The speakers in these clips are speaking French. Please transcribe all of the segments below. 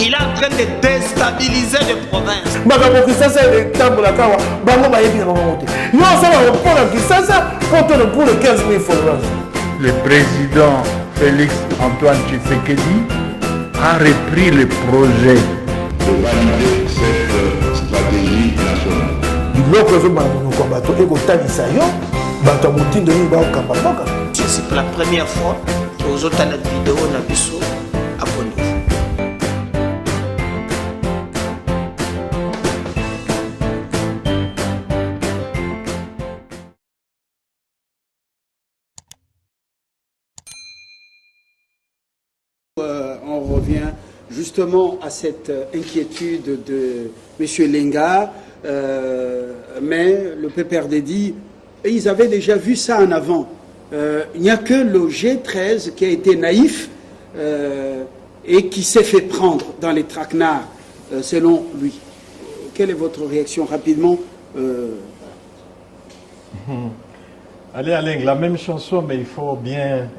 Il est en train de déstabiliser les provinces. Le président Félix Antoine Tshisekedi a repris le projet de valider cette stratégie nationale. C'est pour la première fois que vous avez la vidéo na biso abonnez-vous. On revient justement à cette inquiétude de M. Lenga, mais le PPRD dit ils avaient déjà vu ça en avant. Il n'y a que le G13 qui a été naïf et qui s'est fait prendre dans les traquenards, selon lui. Quelle est votre réaction rapidement Allez Alain, la même chanson, mais il faut bien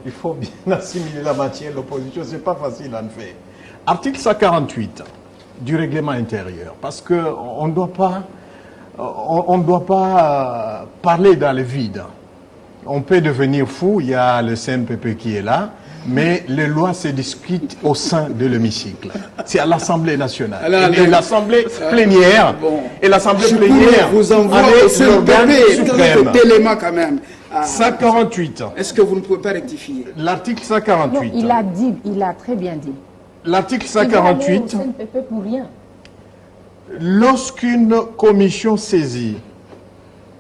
assimiler la matière. L'opposition, c'est pas facile à faire. Article 148 du règlement intérieur, parce que on ne doit pas parler dans le vide. On peut devenir fou, il y a le CNPP qui est là, mais les lois se discutent au sein de l'hémicycle. C'est à l'Assemblée nationale. Alors, et l'Assemblée plénière, et l'Assemblée plénière vous envoie l'organe suprême. D'éléments quand même. 148. Est-ce que vous ne pouvez pas rectifier? L'article 148. Non, il a dit, il a très bien dit. L'article 148. Pour rien. Lorsqu'une commission saisie,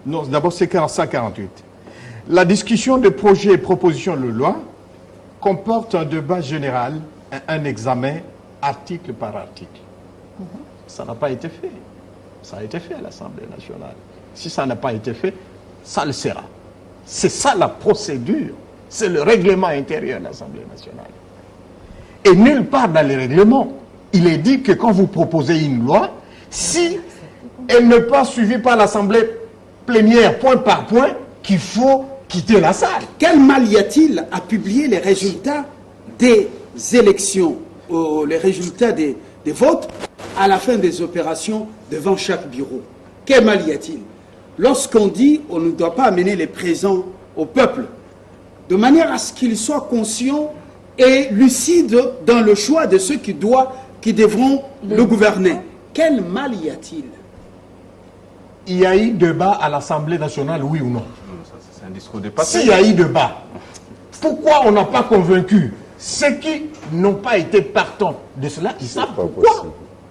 non, d'abord c'est 148. La discussion de projets et propositions de loi comporte un débat général, un examen article par article. Ça n'a pas été fait. Ça a été fait à l'Assemblée nationale. Si ça n'a pas été fait, ça le sera. C'est ça la procédure. C'est le règlement intérieur de l'Assemblée nationale. Et nulle part dans les règlements, il est dit que quand vous proposez une loi, si elle n'est pas suivie par l'Assemblée plénière point par point, qu'il faut quitter la salle. Quel mal y a-t-il à publier les résultats des élections, les résultats des votes à la fin des opérations devant chaque bureau? Quel mal y a-t-il? Lorsqu'on dit on ne doit pas amener les présents au peuple, de manière à ce qu'ils soient conscients et lucides dans le choix de ceux qui devront le gouverner. Quel mal y a-t-il? Il y a eu débat à l'Assemblée nationale, oui ou non? C'est un discours dépassé. S'il y a eu débat, pourquoi on n'a pas convaincu ceux qui n'ont pas été partants de cela? Ils savent pourquoi.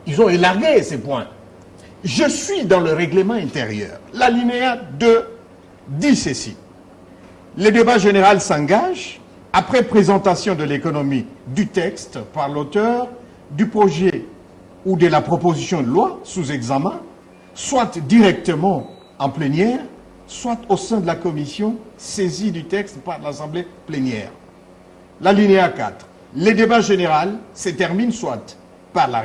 Ils ont élargué ces points. Je suis dans le règlement intérieur. L'alinéa 2 dit ceci. Le débat général s'engage après présentation de l'économie du texte par l'auteur du projet ou de la proposition de loi sous examen, soit directement en plénière, soit au sein de la commission saisie du texte par l'Assemblée plénière. L'alinéa 4. Les débats généraux se terminent soit par la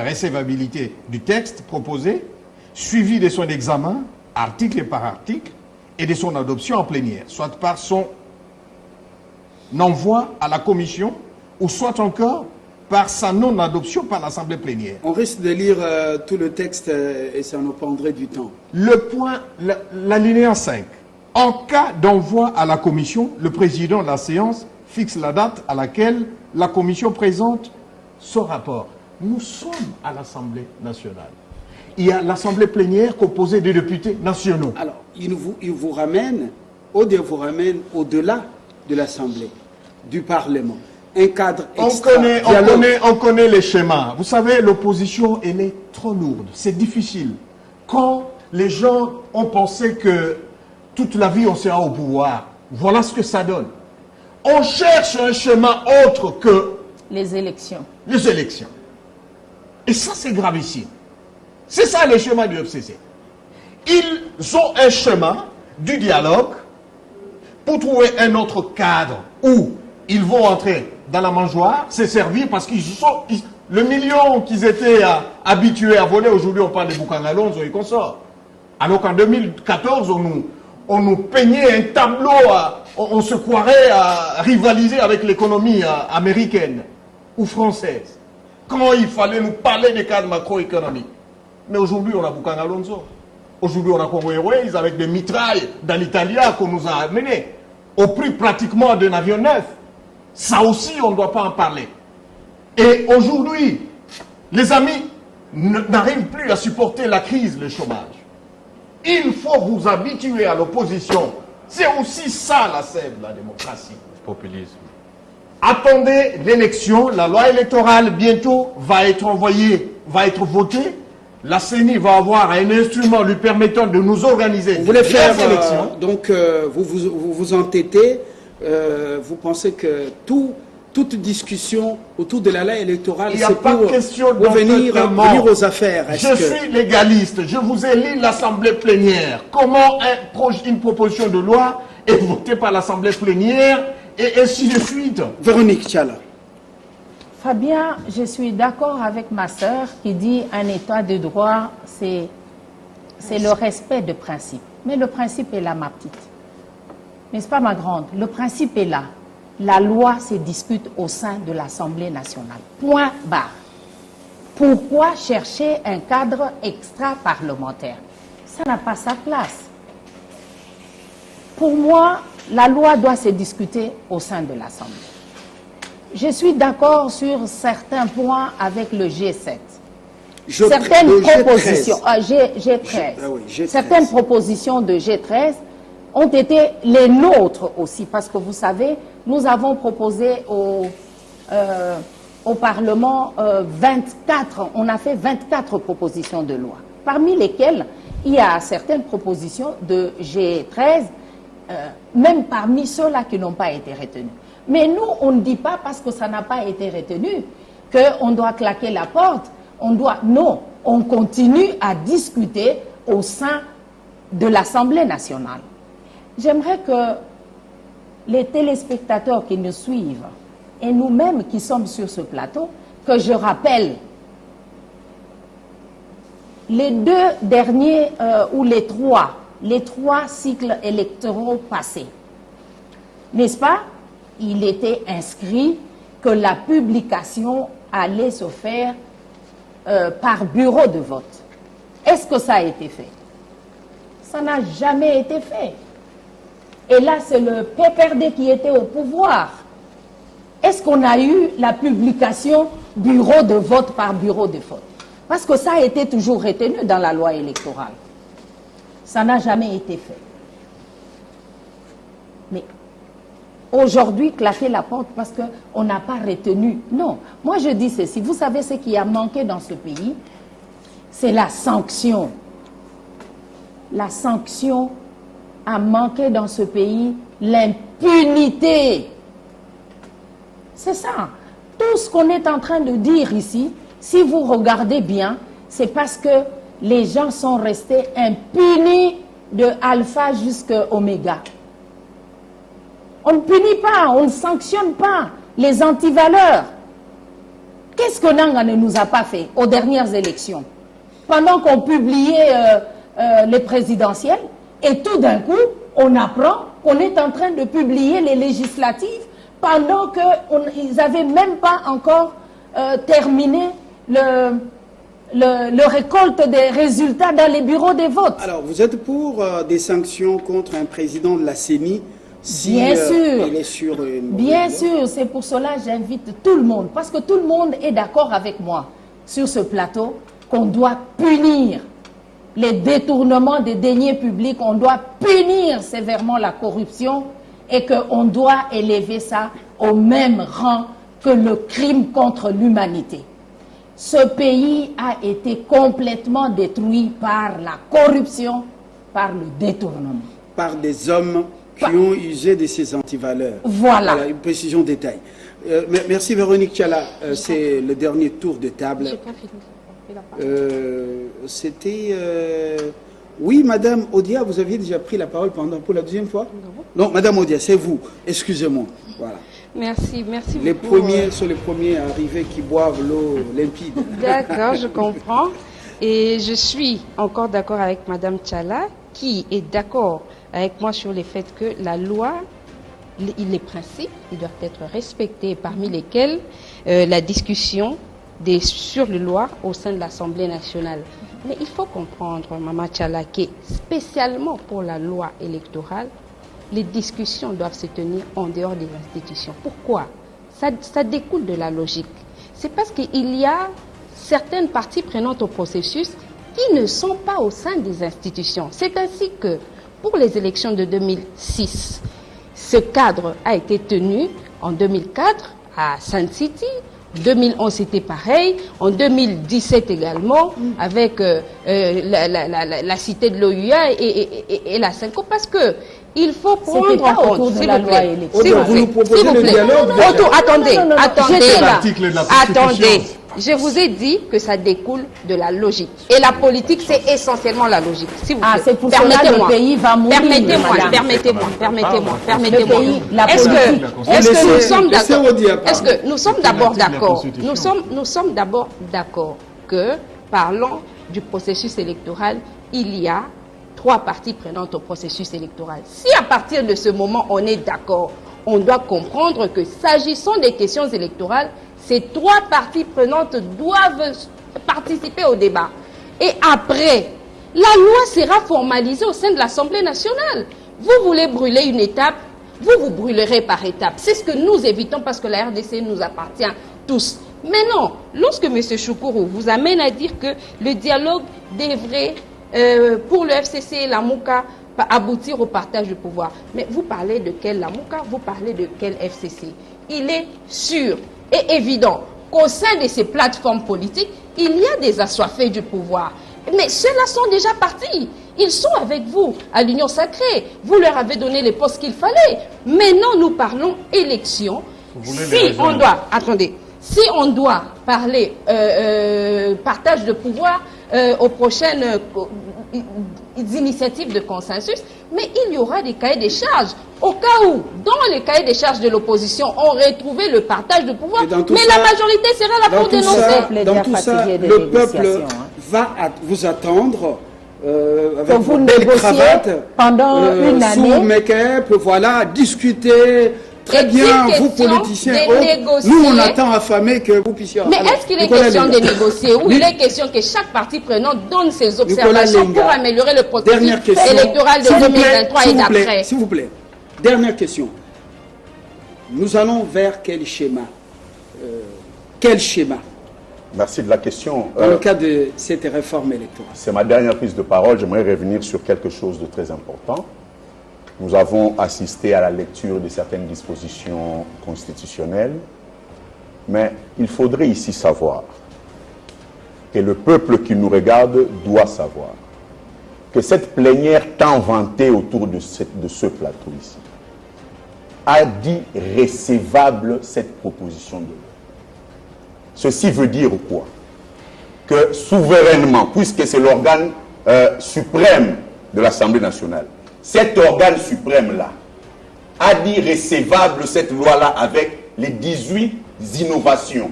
recevabilité du texte proposé, suivi de son examen, article par article, et de son adoption en plénière, soit par son envoi à la commission, ou soit encore par sa non-adoption par l'Assemblée plénière. On risque de lire tout le texte et ça nous prendrait du temps. Le point, l'alinéa 5. En cas d'envoi à la commission, le président de la séance fixe la date à laquelle la commission présente son rapport. Nous sommes à l'Assemblée nationale. Il y a l'Assemblée plénière composée de députés nationaux. Alors, il vous ramène au-delà de l'Assemblée, du Parlement. Un cadre extra. On connaît les schémas. Vous savez, l'opposition, elle est trop lourde. C'est difficile. Quand les gens ont pensé que toute la vie, on sera au pouvoir, voilà ce que ça donne. On cherche un schéma autre que les élections. Les élections. Et ça, c'est gravissime. C'est ça le schéma du FCC. Ils ont un chemin du dialogue pour trouver un autre cadre où ils vont entrer dans la mangeoire, se servir parce qu'ils sont... Le million qu'ils étaient habitués à voler, aujourd'hui on parle de Boukangalonzo et consorts. Alors qu'en 2014, on nous peignait un tableau, on se croirait à rivaliser avec l'économie américaine. ou française quand il fallait nous parler des cadres macroéconomiques. Mais aujourd'hui, on a Boukan Alonso. Aujourd'hui, on a Congo Airways avec des mitrailles dans l'Italia qu'on nous a amenés au prix pratiquement d'un avion neuf. Ça aussi, on ne doit pas en parler. Et aujourd'hui, les amis n'arrivent plus à supporter la crise, le chômage. Il faut vous habituer à l'opposition. C'est aussi ça la sève de la démocratie. Populisme. Attendez l'élection, la loi électorale bientôt va être envoyée, va être votée. La CENI va avoir un instrument lui permettant de nous organiser. Vous voulez faire élections. donc vous entêtez, vous pensez que toute discussion autour de la loi électorale, Il n'y a c'est pas pour question venir aux affaires. Je suis légaliste, je vous ai lu l'Assemblée plénière. Comment une proposition de loi est votée par l'Assemblée plénière et ainsi de suite. Véronique Tchala. Fabien, je suis d'accord avec ma sœur qui dit un état de droit, c'est le respect de principe. Mais le principe est là, ma petite. N'est-ce pas, ma grande? Le principe est là. La loi se discute au sein de l'Assemblée nationale. Point barre. Pourquoi chercher un cadre extra-parlementaire? Ça n'a pas sa place. Pour moi, la loi doit se discuter au sein de l'Assemblée. Je suis d'accord sur certains points avec le G7. Certaines propositions, G13. Certaines propositions de G13 ont été les nôtres aussi, parce que vous savez, nous avons proposé au Parlement on a fait 24 propositions de loi, parmi lesquelles il y a certaines propositions de G13, même parmi ceux-là qui n'ont pas été retenus. Mais nous, on ne dit pas parce que ça n'a pas été retenu qu'on doit claquer la porte. Non, on continue à discuter au sein de l'Assemblée nationale. J'aimerais que les téléspectateurs qui nous suivent et nous-mêmes qui sommes sur ce plateau, que je rappelle les deux derniers ou les trois cycles électoraux passés. N'est-ce pas? Il était inscrit que la publication allait se faire par bureau de vote. Est-ce que ça a été fait? Ça n'a jamais été fait. Et là, c'est le PPRD qui était au pouvoir. Est-ce qu'on a eu la publication bureau de vote par bureau de vote? Parce que ça a été toujours retenu dans la loi électorale. Ça n'a jamais été fait. Mais aujourd'hui, claquer la porte parce qu'on n'a pas retenu. Non, moi je dis ceci. Vous savez ce qui a manqué dans ce pays? C'est la sanction. La sanction a manqué dans ce pays, l'impunité. C'est ça. Tout ce qu'on est en train de dire ici, si vous regardez bien, c'est parce que les gens sont restés impunis de alpha jusqu'à oméga. On ne punit pas, on ne sanctionne pas les antivaleurs. Qu'est-ce que Nanga ne nous a pas fait aux dernières élections? Pendant qu'on publiait les présidentielles, et tout d'un coup, on apprend qu'on est en train de publier les législatives pendant qu'ils n'avaient même pas encore terminé le récolte des résultats dans les bureaux des votes. Alors, vous êtes pour des sanctions contre un président de la CENI si bien sûr. Il est sur bien sûr, c'est pour cela que j'invite tout le monde, parce que tout le monde est d'accord avec moi sur ce plateau qu'on doit punir les détournements des deniers publics, on doit punir sévèrement la corruption et qu'on doit élever ça au même rang que le crime contre l'humanité. Ce pays a été complètement détruit par la corruption, par le détournement. Par des hommes qui ont usé de ces antivaleurs. Voilà. Une précision détail. Merci Véronique Tchala. C'est le dernier tour de table. C'était... Oui, Madame Odia, vous aviez déjà pris la parole pour la deuxième fois? Non, Madame Odia, c'est vous. Excusez-moi. Voilà. Merci les beaucoup. Premiers sont les premiers arrivés qui boivent l'eau limpide. D'accord, je comprends. Et je suis encore d'accord avec Madame Tchala, qui est d'accord avec moi sur le fait que la loi les principes, ils doivent être respectés, parmi lesquels la discussion sur les lois au sein de l'Assemblée nationale. Mais il faut comprendre, Mama Tchala, que spécialement pour la loi électorale, les discussions doivent se tenir en dehors des institutions. Pourquoi? Ça découle de la logique. C'est parce qu'il y a certaines parties prenantes au processus qui ne sont pas au sein des institutions. C'est ainsi que, pour les élections de 2006, ce cadre a été tenu en 2004 à Sun City. 2011 c'était pareil, en 2017 également, avec la cité de l'OUA et la CENCO, parce que il faut prendre en compte, s'il vous plaît, attendez, je vous ai dit que ça découle de la logique. Et la politique, c'est essentiellement la logique. S'il vous plaît. C'est pour cela que le pays va mourir. Permettez-moi. Est-ce que nous sommes d'abord d'accord? Nous sommes d'abord d'accord que, parlant du processus électoral, il y a 3 parties prenantes au processus électoral. Si à partir de ce moment on est d'accord, on doit comprendre que s'agissant des questions électorales, ces 3 parties prenantes doivent participer au débat. Et après, la loi sera formalisée au sein de l'Assemblée nationale. Vous voulez brûler une étape, vous brûlerez par étape. C'est ce que nous évitons parce que la RDC nous appartient tous. Mais non, lorsque M. Choukourou vous amène à dire que le dialogue devrait, pour le FCC et la MOUCA, aboutir au partage du pouvoir. Mais vous parlez de quel la MOUCA, vous parlez de quel FCC? Il est sûr et évident qu'au sein de ces plateformes politiques, il y a des assoiffés du pouvoir. Mais ceux-là sont déjà partis. Ils sont avec vous à l'Union sacrée. Vous leur avez donné les postes qu'il fallait. Maintenant, nous parlons élection. Si on doit parler partage de pouvoir aux prochaines initiatives de consensus, mais il y aura des cahiers des charges. Au cas où, dans les cahiers des charges de l'opposition, on retrouvait le partage de pouvoir, mais la majorité sera là pour dénoncer. Dans tout ça, le peuple va vous attendre avec vous vos belles cravates, pendant une année, sous make-up, voilà, discuter. Très bien, vous politiciens, nous on attend affamés que vous puissiez... Mais est-ce qu'il est question de négocier ou il est question que chaque partie prenante donne ses observations pour améliorer le processus électoral de 2023 et d'après? S'il vous plaît, dernière question. Nous allons vers quel schéma? Merci de la question. Dans le cadre de cette réforme électorale. C'est ma dernière prise de parole. J'aimerais revenir sur quelque chose de très important. Nous avons assisté à la lecture de certaines dispositions constitutionnelles, mais il faudrait ici savoir que le peuple qui nous regarde doit savoir que cette plénière tant vantée autour de ce plateau ici a dit recevable cette proposition de loi. Ceci veut dire quoi? Que souverainement, puisque c'est l'organe suprême de l'Assemblée nationale, cet organe suprême-là a dit recevable cette loi-là avec les 18 innovations.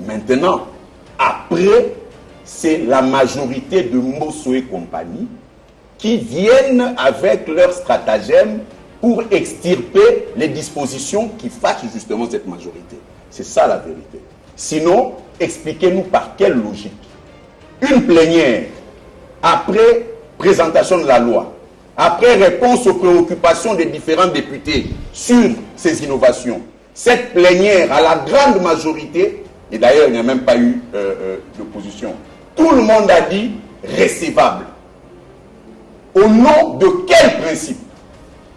Maintenant, après, c'est la majorité de Mosso et compagnie qui viennent avec leur stratagème pour extirper les dispositions qui fâchent justement cette majorité. C'est ça la vérité. Sinon, expliquez-nous par quelle logique. Une plénière, après présentation de la loi, après réponse aux préoccupations des différents députés sur ces innovations, cette plénière, à la grande majorité, et d'ailleurs il n'y a même pas eu d'opposition, tout le monde a dit recevable. Au nom de quel principe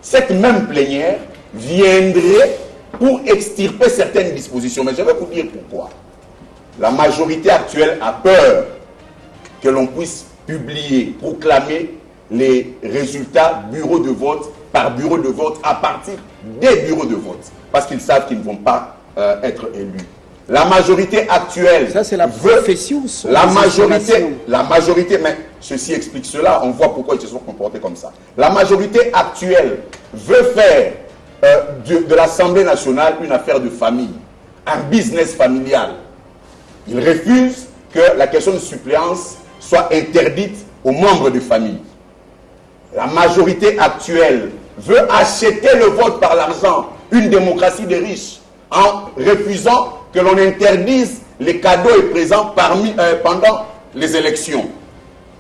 cette même plénière viendrait pour extirper certaines dispositions? Mais je vais vous dire pourquoi. La majorité actuelle a peur que l'on puisse publier, proclamer les résultats bureau de vote par bureau de vote à partir des bureaux de vote, parce qu'ils savent qu'ils ne vont pas être élus. La majorité actuelle... Ça, c'est la profession. La majorité, mais ceci explique cela, on voit pourquoi ils se sont comportés comme ça. La majorité actuelle veut faire de l'Assemblée nationale une affaire de famille, un business familial. Ils refusent que la question de suppléance soit interdite aux membres de famille. La majorité actuelle veut acheter le vote par l'argent, une démocratie des riches, en refusant que l'on interdise les cadeaux et présents pendant les élections.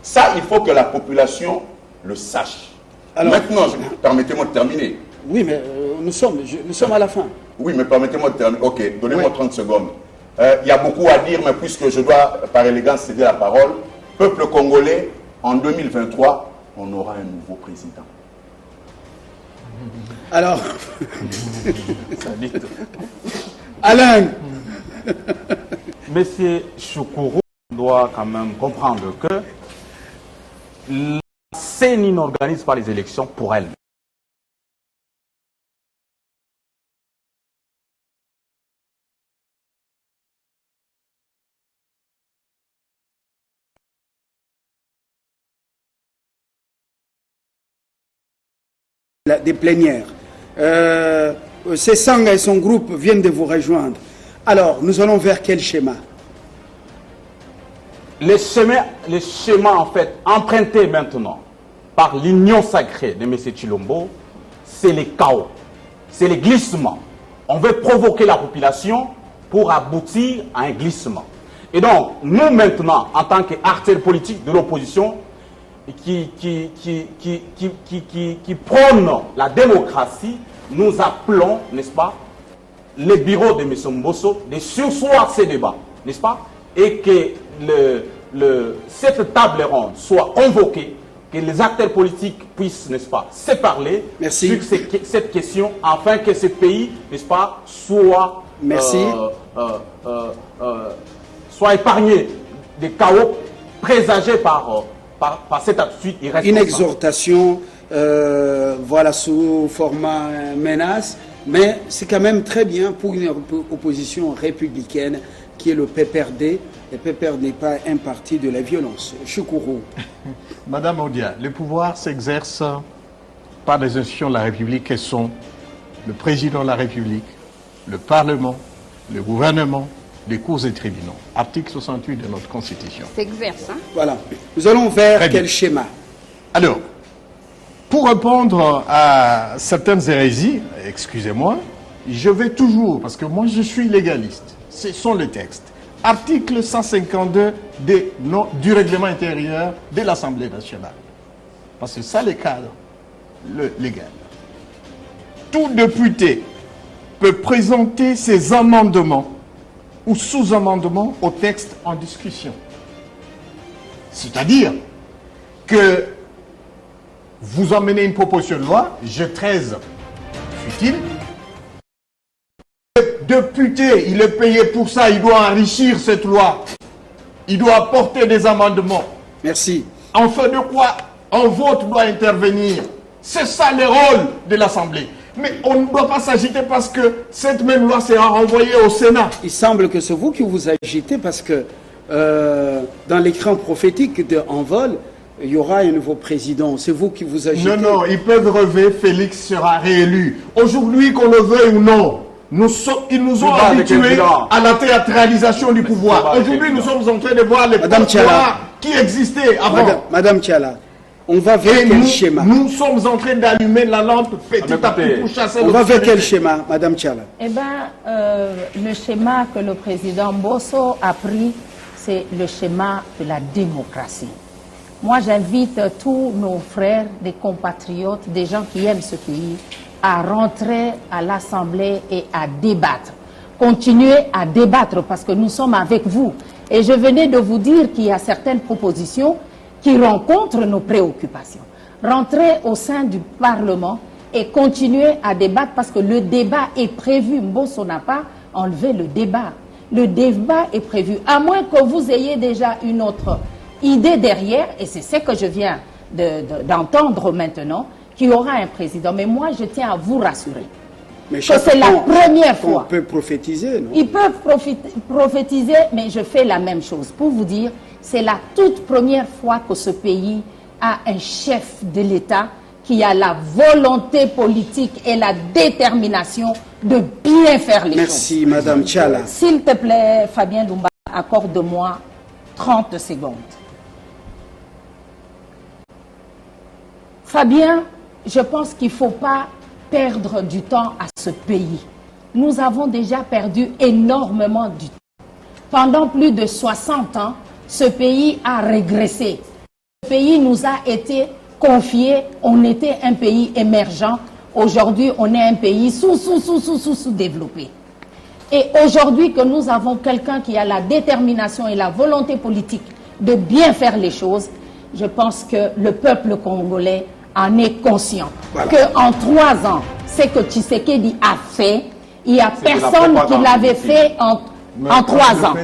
Ça, il faut que la population le sache. Alors, maintenant, permettez-moi de terminer. Oui, mais nous sommes à la fin. Oui, mais permettez-moi de terminer. Ok, donnez-moi 30 secondes. Il y a beaucoup à dire, mais puisque je dois, par élégance, céder la parole, peuple congolais, en 2023, on aura un nouveau président. Alors, Alain. Monsieur Choukourou doit quand même comprendre que la CENI n'organise pas les élections pour elle. Des plénières. Sesanga et son groupe viennent de vous rejoindre. Alors, nous allons vers quel schéma? Les schémas en fait empruntés maintenant par l'union sacrée de M. Chilombo, c'est les chaos, c'est les glissements. On veut provoquer la population pour aboutir à un glissement. Et donc, nous maintenant, en tant qu'acteurs politiques de l'opposition, qui prônent la démocratie, nous appelons, n'est-ce pas, les bureaux de M. Mbosso de surseoir ces débats, n'est-ce pas, et que cette table ronde soit convoquée, que les acteurs politiques puissent, n'est-ce pas, se parler sur cette question, afin que ce pays, n'est-ce pas, soit, soit épargné des chaos présagés par cette attitude irresponsable. Une exhortation, voilà, sous format menace, mais c'est quand même très bien pour une opposition républicaine qui est le PPRD. Le PPRD n'est pas un parti de la violence. Choukourou. Madame Odia, le pouvoir s'exerce par les institutions de la République qui sont le président de la République, le Parlement, le gouvernement, les cours et tribunaux. Article 68 de notre Constitution. S'exerce, hein? Voilà. Nous allons vers quel schéma? Alors, pour répondre à certaines hérésies, excusez-moi, je vais toujours, parce que moi je suis légaliste, ce sont les textes. Article 152 du règlement intérieur de l'Assemblée nationale. Parce que ça, le cadre légal. Tout député peut présenter ses amendements ou sous-amendements au texte en discussion. C'est-à-dire que vous emmenez une proposition de loi, G13 futile, le député, il est payé pour ça, il doit enrichir cette loi, il doit apporter des amendements. Merci. En fait de quoi un vote doit intervenir. C'est ça le rôle de l'Assemblée. Mais on ne doit pas s'agiter parce que cette même loi sera renvoyée au Sénat. Il semble que c'est vous qui vous agitez parce que dans l'écran prophétique de Envol, il y aura un nouveau président. C'est vous qui vous agitez. Non, ils peuvent rêver, Félix sera réélu. Aujourd'hui, qu'on le veuille ou non, ils nous ont habitués à la théâtralisation du pouvoir. Aujourd'hui, nous sommes en train de voir les pouvoirs qui existaient avant. Madame Tchala, on va vers quel schéma? Nous sommes en train d'allumer la lampe petit à petit pour chasser. On va vers quel schéma, Madame Tchala? Eh bien, le schéma que le président Mbosso a pris, c'est le schéma de la démocratie. Moi, j'invite tous nos frères, des compatriotes, des gens qui aiment ce pays, à rentrer à l'Assemblée et à débattre. Continuez à débattre parce que nous sommes avec vous. Et je venais de vous dire qu'il y a certaines propositions qui rencontrent nos préoccupations. Rentrez au sein du Parlement et continuez à débattre parce que le débat est prévu. Mbosso n'a pas enlevé le débat. Le débat est prévu, à moins que vous ayez déjà une autre idée derrière, et c'est ce que je viens d'entendre maintenant, qu'il y aura un président. Mais moi, je tiens à vous rassurer que c'est la première fois. On peut prophétiser, non? Ils peuvent prophétiser, mais je fais la même chose. Pour vous dire, c'est la toute première fois que ce pays a un chef de l'État qui a la volonté politique et la détermination de bien faire les choses. Merci, Madame Tchala. S'il te plaît, Fabien Doumbouya, accorde-moi 30 secondes. Fabien, je pense qu'il ne faut pas perdre du temps à ce pays. Nous avons déjà perdu énormément du temps. Pendant plus de 60 ans, ce pays a régressé. Ce pays nous a été confié, on était un pays émergent. Aujourd'hui, on est un pays sous-développé. Et aujourd'hui que nous avons quelqu'un qui a la détermination et la volonté politique de bien faire les choses, je pense que le peuple congolais en est conscient. Voilà. Qu'en 3 ans, ce que Tshisekedi a fait, il n'y a personne qui l'avait fait en 3 ans.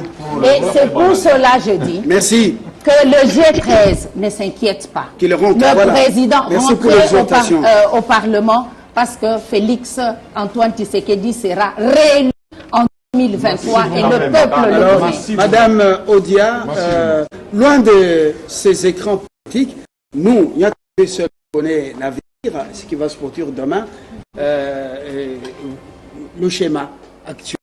Et c'est pour cela, je dis, merci, que le G13 ne s'inquiète pas. Le président rentre au Parlement parce que Félix Antoine Tshisekedi sera réélu en 2023 et le peuple le dit. Madame Odia, loin de ces écrans politiques, nous, il y a ceux qui connaissent l'avenir, ce qui va se produire demain, le schéma actuel.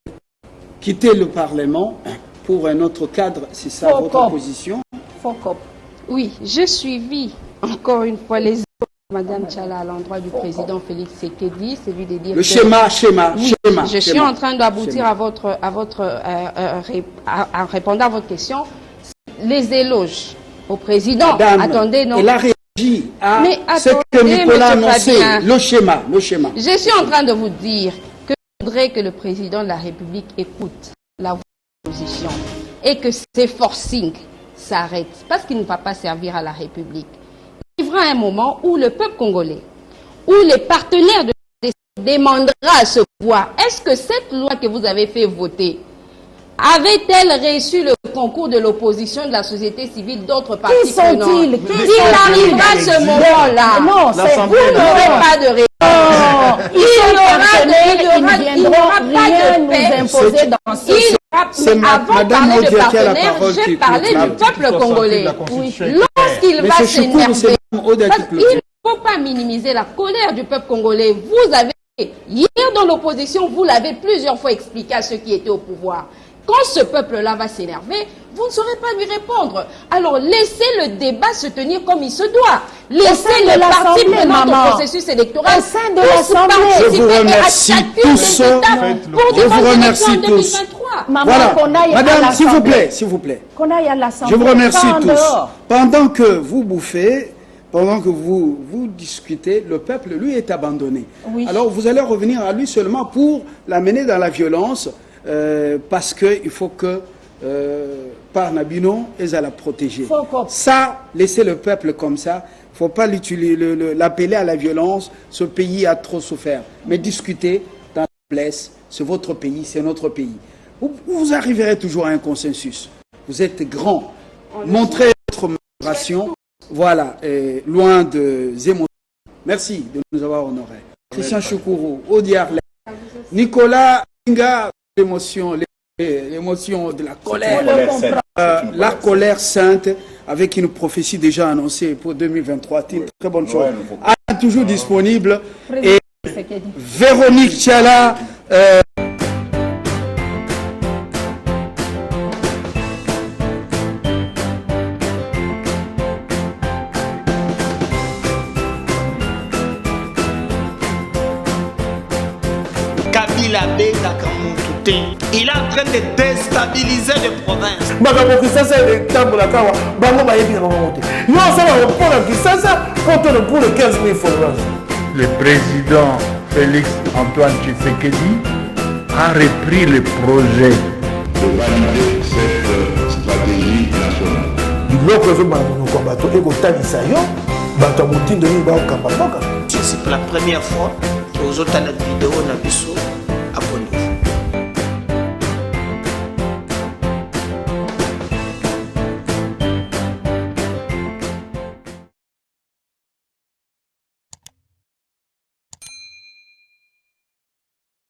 Quitter le Parlement pour un autre cadre, c'est ça votre position? Oui, j'ai suivi encore une fois les Madame Tchala à l'endroit du président Félix Tshisekedi, celui de dire le schéma. Je suis en train d'aboutir à répondre à votre question. Les éloges au président. Madame, attendez, non. Elle a réagi à ce que Nicolas a annoncé, le schéma. Je suis en train de vous dire que je voudrais que le président de la République écoute la position et que ces forcings s'arrêtent parce qu'il ne va pas servir à la République. Il arrivera un moment où le peuple congolais, où les partenaires de demandera à se voir, est-ce que cette loi que vous avez fait voter avait-elle reçu le concours de l'opposition, de la société civile, d'autres partis prenants? Il arrivera ce moment-là. Non, vous n'aurez pas de réponse. Il n'y aura pas de paix. Imposer dans ce avant de parler de partenaires, j'ai parlé du peuple congolais. Lorsqu'il va s'énerver, il ne faut pas minimiser la colère du peuple congolais. Vous avez, hier dans l'opposition, vous l'avez plusieurs fois expliqué à ceux qui étaient au pouvoir. Quand ce peuple-là va s'énerver, vous ne saurez pas lui répondre. Alors laissez le débat se tenir comme il se doit. Laissez le parti prenant au processus électoral. Je vous remercie tous. Je vous remercie tous. Voilà. Madame, s'il vous plaît. Je vous remercie tous. Pendant que vous bouffez, pendant que vous discutez, le peuple, lui, est abandonné. Oui. Alors vous allez revenir à lui seulement pour l'amener dans la violence. Parce qu'il faut que par Nabino, ils la protéger. Ça, laisser le peuple comme ça, il ne faut pas l'appeler à la violence. Ce pays a trop souffert. Mais discuter dans la place, c'est votre pays, c'est notre pays. Vous arriverez toujours à un consensus. Vous êtes grand. Montrez votre modération. Voilà, loin de émotions. Merci de nous avoir honorés. Christian Choukourou, Odiar, Nicolas Inga. L'émotion de la colère, la colère sainte, avec une prophétie déjà annoncée pour 2023, une très bonne chose. Toujours disponible. Et Véronique Tchala. Il est en train de déstabiliser les provinces. Le président Félix Antoine Tshisekedi a repris le projet de valider cette stratégie nationale. C'est pour la première fois que vous avez une vidéo.